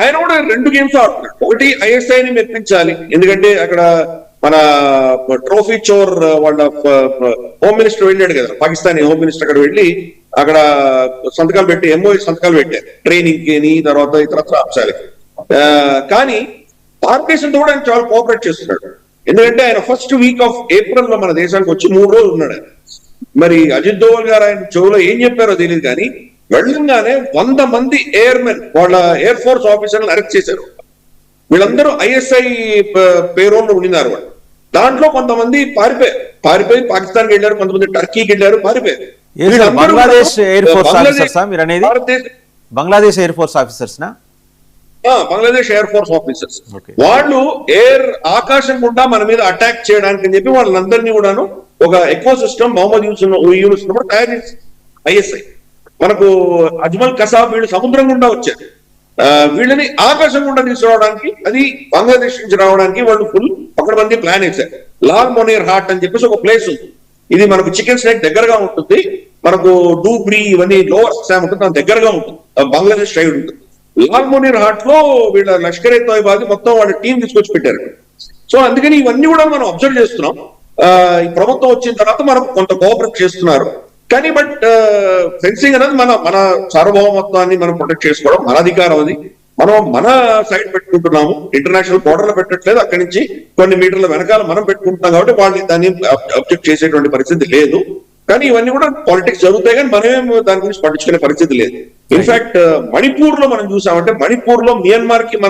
ఆయన కూడా 2 గేమ్స్ ఆడుతున్నాడు. ఒకటి ఐఎస్ఐని మెప్పించాలి, ఎందుకంటే అక్కడ మన ట్రోఫీ చోర్ వాళ్ళ హోమ్ మినిస్టర్ వెళ్ళాడు కదా, పాకిస్తానీ హోమ్ మినిస్టర్ అక్కడ వెళ్ళి అక్కడ సంతకాలు పెట్టి ఎంఓఐ సంతకాలు పెట్టారు ట్రైనింగ్ కి తర్వాత ఇతర అంశాలకి. కానీ భారతదేశంతో కూడా ఆయన చాలా కోఆపరేట్ చేస్తున్నాడు. ఎందుకంటే ఆయన ఫస్ట్ వీక్ ఆఫ్ ఏప్రిల్ లో మన దేశానికి వచ్చి 3 రోజులు ఉన్నాడు ఆయన. మరి అజిత్ దోవల్ గారు ఆయన చెవులో ఏం చెప్పారో తెలియదు, కానీ వెళ్ళంగానే 100 మంది ఎయిర్మెన్ వాళ్ళ ఎయిర్ ఫోర్స్ ఆఫీసర్లను అరెస్ట్ చేశారు. వీళ్ళందరూ ఐఎస్ఐ పేరోల్లో ఉండినారు. వాళ్ళు దాంట్లో కొంతమంది పారిపోయి పాకిస్తాన్కి వెళ్ళారు, కొంతమంది టర్కీకి వెళ్ళారు, పారిపోయారు. బంగ్లాదేశ్ ఎయిర్ ఫోర్స్ ఆఫీసర్స్ మీరు అనేది? బంగ్లాదేశ్ ఎయిర్ ఫోర్స్ ఆఫీసర్స్ నా? Bangladesh air force officers. వాళ్ళు ఆకాశం గుండా మన మీద అటాక్ చేయడానికి అని చెప్పి వాళ్ళందరినీ కూడాను ఒక ఎకో సిస్టమ్ మొహమ్మద్ యూనుస్ కూడా తయారు చేసి ఐఎస్ఐ మనకు అజ్మల్ కసాబ్ వీళ్ళు సముద్రం గుండా వచ్చారు. వీళ్ళని ఆకాశం గుండా తీసుకురావడానికి, అది బంగ్లాదేశ్ నుంచి రావడానికి వాళ్ళు ఫుల్ పక్కడబంది ప్లాన్ వేశారు. లాల్ మొనీర్ హాట్ అని చెప్పేసి ఒక ప్లేస్ ఉంది. ఇది మనకు చికెన్ స్నేక్ దగ్గరగా ఉంటుంది, మనకు డూబ్రీ ఇవన్నీ లోవర్ అస్సాం ఉంటుంది, దాని దగ్గరగా ఉంటుంది, బంగ్లాదేశ్ సైడ్ ఉంటుంది. లాల్ మొనీర్ హాట్ లో వీళ్ళ లష్కర్ ఏ తోయిబా మొత్తం వాళ్ళ టీం తీసుకొచ్చి పెట్టారు. సో అందుకని ఇవన్నీ కూడా మనం అబ్జర్వ్ చేస్తున్నాం. ఈ ప్రభుత్వం వచ్చిన తర్వాత మనకు కొంత కోఆపరేట్ చేస్తున్నారు. కానీ బట్ ఫెన్సింగ్ అనేది మన సార్వభౌమత్వాన్ని మనం ప్రొటెక్ట్ చేసుకోవడం మన అధికారం. అది మనం మన సైడ్ పెట్టుకుంటున్నాము, ఇంటర్నేషనల్ బోర్డర్ లో పెట్టట్లేదు, అక్కడి నుంచి కొన్ని మీటర్ల వెనకాల మనం పెట్టుకుంటున్నాం. కాబట్టి వాళ్ళు దాన్ని అబ్జెక్ట్ చేసేటువంటి పరిస్థితి లేదు. కానీ ఇవన్నీ కూడా పాలిటిక్స్ జరుగుతాయి, కానీ మనమేం దాని గురించి పట్టించుకునే పరిస్థితి లేదు. ఇన్ఫాక్ట్ మణిపూర్ లో మనం చూసామంటే, మణిపూర్ లో మియన్మార్ కి